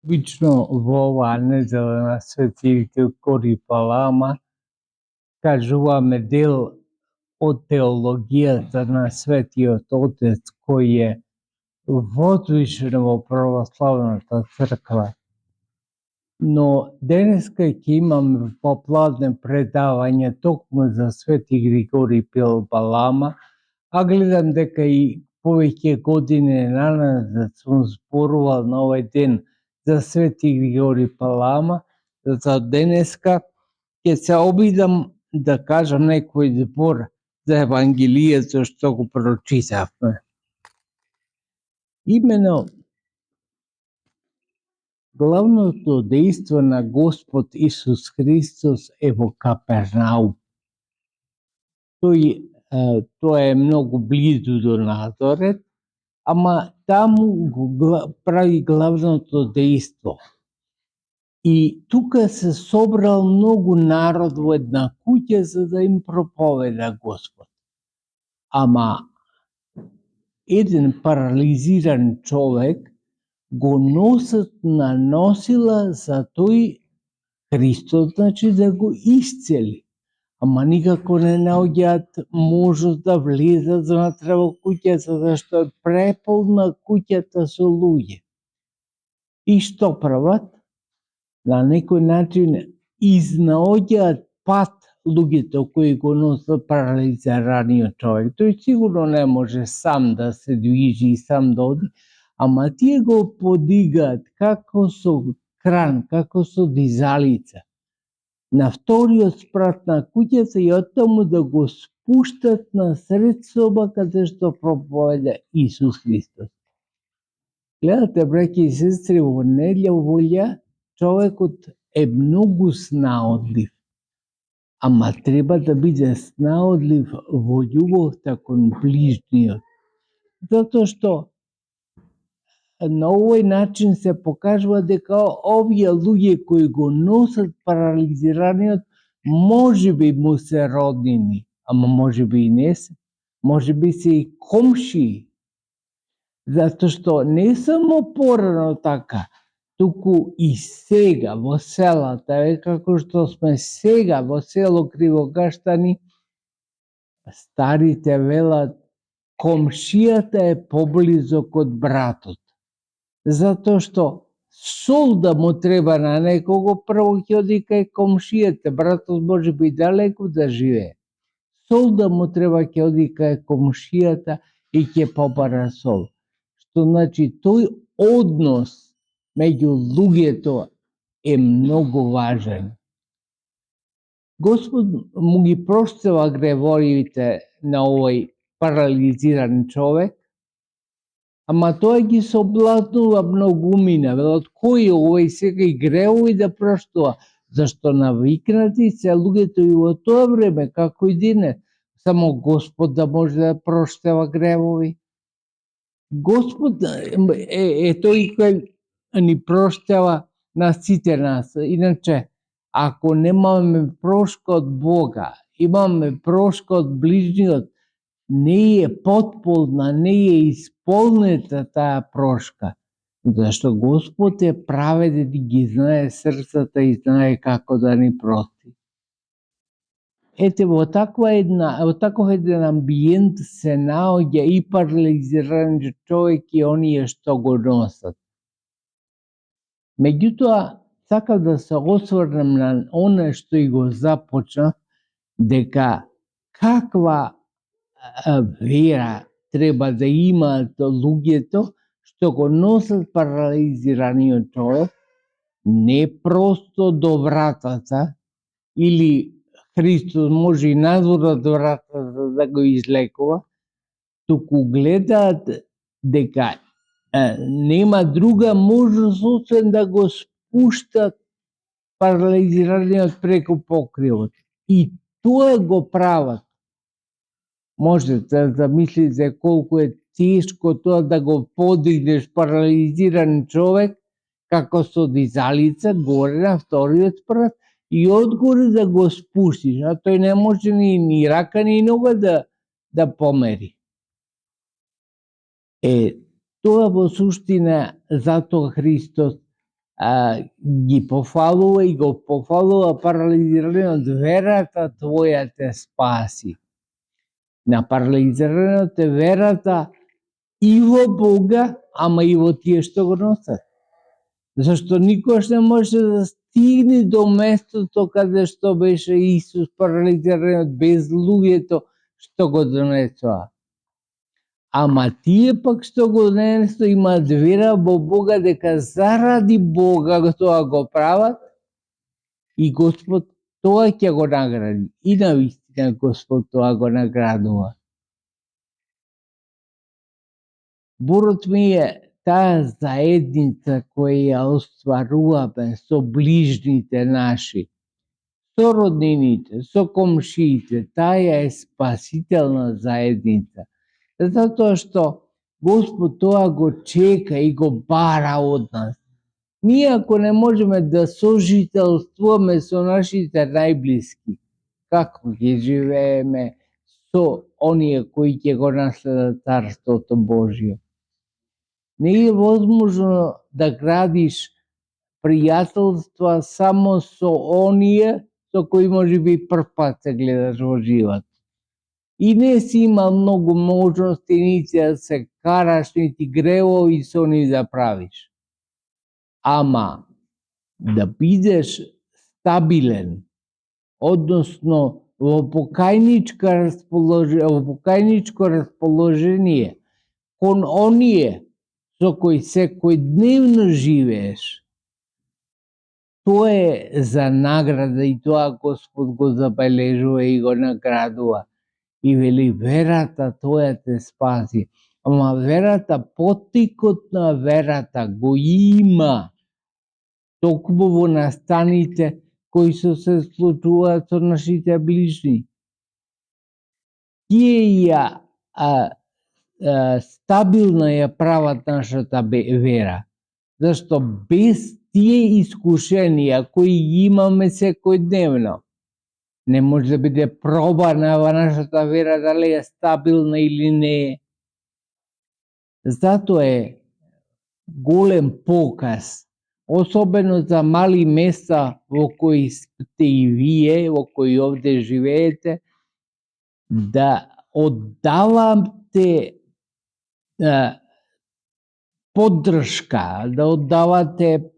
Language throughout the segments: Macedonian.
Обично во оваа недела на Свети Григори Палама кажуваме дел од теологијата на Светиот Отец кој е возвишен во православната црква. Но денеска ќе имаме попладне предавање токму за Свети Григори Палама, а гледам дека и повеќе години наназад сум зборувал на овој ден за Свети Григори Палама, за денеска ќе се обидам да кажам некој збор за Евангелието што го прочитавме. Имено, главното дејство на Господ Исус Христос е во Капернаум. Тоа е многу близу до Назарет, ама таму го прави главното дејство. И тука се собрал многу народ во една куќа за да им проповеда Господ. Ама еден парализиран човек го носат на носила за тој Христос, значи да го исцели. Ама никако не наоѓаат можност да влезат внатре во куќата, зашто е преполна куќата со луѓе. И што прават? На некој начин изнаоѓаат пат луѓето кои го носат парализираниот човек. Тој сигурно не може сам да се движи и сам да оди, ама тие го подигаат како со кран, како со дизалица на вториот спрат на куќата и оттаму да го спуштат на сред соба каде што проповеда Исус Христос. Гледате, браќи и сестри, во нељаволја човекот е многу снаодлив, ама треба да биде снаодлив во љубовта кон ближниот. Затоа што на овој начин се покажува дека овие луѓе кои го носат парализираниот можеби му се роднини, ама можеби и не се, можеби се и комшии. Затоа што не само порано така, туку и сега во селата, како што сме сега во село Кривогаштани, старите велат комшијата е поблизок од братот. Затоа што сол да му треба на некого, прво ќе оди кај комшијата, братот може би далеку да живее. Сол да му треба ќе оди кај комшијата и ќе побара сол. Што значи тој однос меѓу луѓето е многу важен. Господ му ги простива гревовите на овој парализиран човек, ама тоа ги соблазнува многумина. Велат, кој е овој сега и гревови да проштува? Зашто навикнати се луѓето и во тоа време, како и денес, само Господ да може да проштива гревови. Господ е тој кој ни проштива на сите нас. Иначе, ако немаме прошка од Бога, имаме прошка од ближниот, не е потполна, не е исполнета таа прошка. Зашто Господ е праведен и ги знае срцата и знае како да ни прости. Ете, во таков еден амбиент се наоѓа и парализиран човек и оние што го носат. Меѓутоа, сакам да се осврнем на оно што и го започнав, дека каква вера треба да имаат луѓето што го носат парализираниот човек, не просто до вратата, или Христос може и надвор од вратата да го излекува, туку гледаат дека нема друга можност освен да го спуштат парализираниот преку покривот. И тоа го прават. Можете да замислите колку е тешко тоа да го подигнеш парализиран човек како со дизалица горе на вториот спрат и одгоре да го спуштиш, а тој не може ни рака ни нога да помери. Тоа во суштина затоа Христос ги пофалува и го пофалува парализираниот: верата твоја те спаси. На парализираниот е верата и во Бога, ама и во тие што го носат. Зашто никош не може да стигне до местото каде што беше Исус парализираниот без луѓето што го донесоа. Ама тие пак што го донесоа имаат вера во Бога дека заради Бога тоа го прават и Господ тоа ќе го награди. И навистина Господ тоа го наградува. Борот ми е таа заедница која ја остваруваме со ближните наши, со роднините, со комшиите, таа е спасителна заедница. Затоа што Господ тоа го чека и го бара од нас. Ние ако не можеме да сожителствуваме со нашите најблиски, како ќе живееме со оние кои ќе го наследат Царството Божјо? Не е возможно да градиш пријателства само со оние со кои можеби прв пат се гледаш во живот. И не си имал многу можности нити да се караш, нити гревови со нив да правиш. Ама да бидеш стабилен, односно во покајничко расположение кон оние со кои секојдневно живееш, тоа е за награда и тоа Господ го забележува и го наградува. И вели: верата твоја те спаси. Ама верата, поттикот на верата го има токму во настаните кои се случуваат со нашите ближни. Тие ја стабилна ја прават нашата вера. Зашто без тие искушенија кои ги имаме секојдневно, не може да биде пробана во нашата вера дали е стабилна или не е. Затоа е голем показ, особено за мали места во кои сте и вие, во кои овде живеете, да оддавате поддршка, да оддавате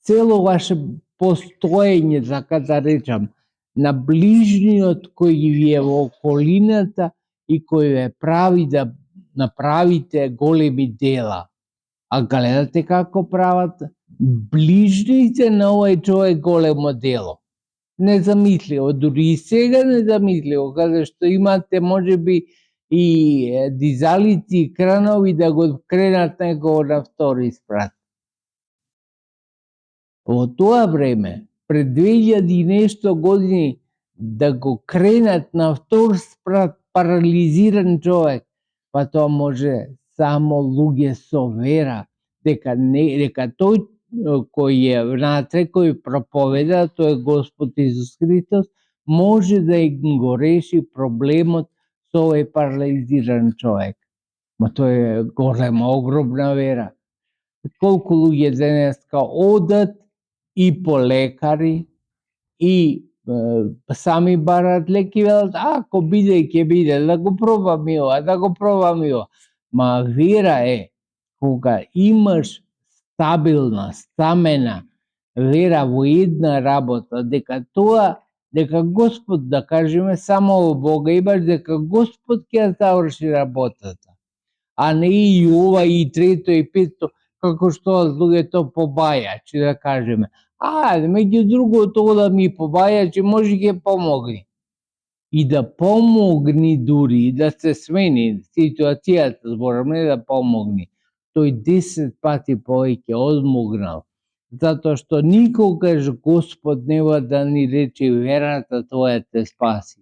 цело ваше постоење, така да речам, на ближниот кој ви е во околината и кој ве прави да направите големи дела. А гледате како прават ближните на овој човек големо дело. Незамисливо, дури и сега незамисливо, каде што имате можеби и дизалици и кранови да го кренат некој на втори спрат. Во тоа време, пред 2000 и нешто години, да го кренат на втор спрат парализиран човек, па тоа може само луѓе со вера, дека тој кој е внатре, кој проповеда, тој е Господ Исус Христос, може да го реши проблемот со овој парализиран човек. Ма тоа е голема, огромна вера. Колку луѓе денеска одат и по лекари и сами барат леки, велат: ако биде ќе биде, да го пробам и ова, да го пробам и ова. Ма вера е кога имаш стабилна, стамена вера во една работа, дека Господ, да кажеме, само во Бога имаш, дека Господ ќе заврши работата, а не и ова, и трето, и пето, како што луѓето побајачи, да кажеме. Меѓу другото, да ми побајачи, може ќе помогни. И да помогни дури, да се смени ситуацијата, зборам, не да помогни. Тој 10 пати повеќе одмогнал, затоа што никогаш Господ нема да ни рече: верата твоја те спаси.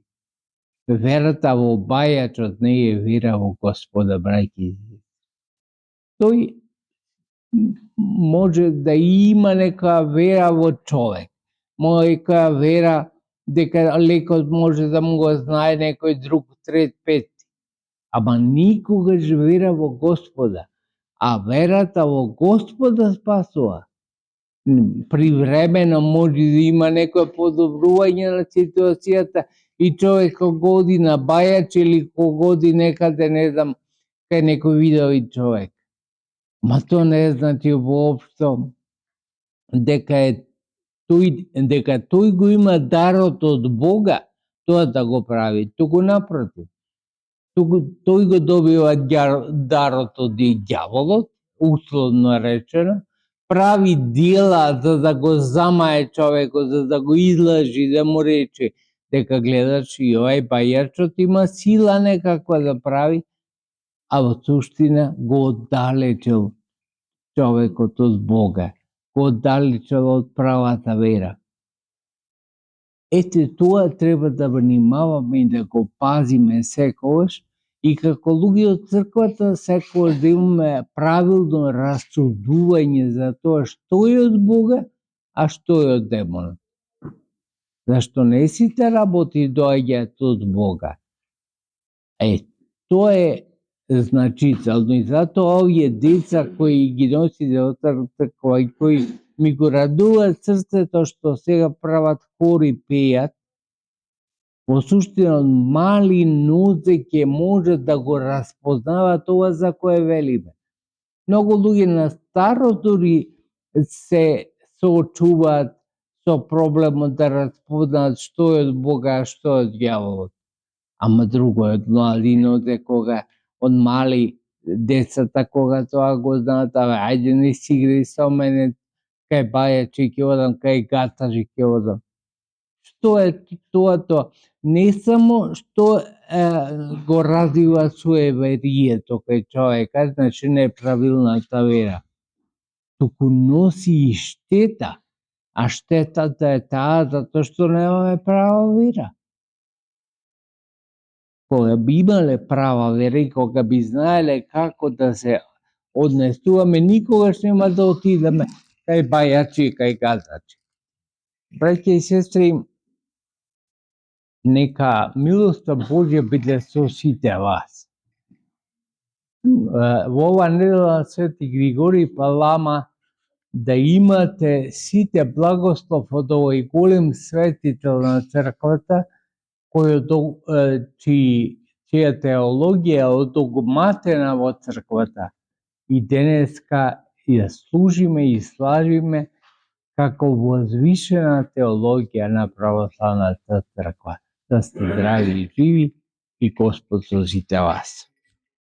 Верата во бајачот не е вера во Господа, браќи. Тој може да има нека вера во човек, нека вера дека лекот може да му го знае некој друг, трет, пет, ама никогаш вера во Господа. а верата во Господа спасува. Привремено може да има некој подобрување на ситуацијата и човек кога оди на Бајач или кога оди некаде, не знам, кај некој видови човек. Ма тоа не значи воопшто дека тој го има дарот од Бога, тоа да го прави, туку напротив. Тој го добива дарот од ѓаволот, условно речено, прави дела за да го замае човекот, за да го излажи, да му рече дека гледаш и овај бајачот има сила некаква да прави, а во суштина го оддалечил човекот од Бога, го оддалечил од правата вера. Ете, тоа треба да внимаваме и да го пазиме секогаш, и како луѓе од црквата секогаш да имаме правилно расудување за тоа што е од Бога, а што е од демонот. Зашто не сите работи доаѓаат од Бога. Тоа е значително и затоа овие деца кои ги носите од црква и кои ми го радуваат срцето што сега прават хор и пеат, во суштина мали нозе ќе можат да го распознават ова за кое велиме. Многу луѓе на старо дури се соочуваат со проблемот да распознаат што е од Бога, а што е од ѓаволот. Ама друго е од мали нозе, кога од мали децата кога тоа го знаат, ајде не си играј со мене, кај бајачи ќе одам, кај гатажи ќе одам. Што е тоа? Не само што го развива суеверието кај човека, значи неправилната вера, туку носи и штета, а штетата е таа затоа што немаме права вера. Кога би имале права вера и кога би знаеле како да се однесуваме, никогаш нема да отидеме кај бајачи и кај гатачи. Браќа и сестри, нека милоста Божја биде со сите вас. Во ова недела Свети Григорий Палама да имате сите благослов од овој голем светител на црквата, чија теологија одогматена во црквата и денеска ја служиме и славиме како возвишена теологија на православната црква. Да сте здрави и живи и Господ со сите вас.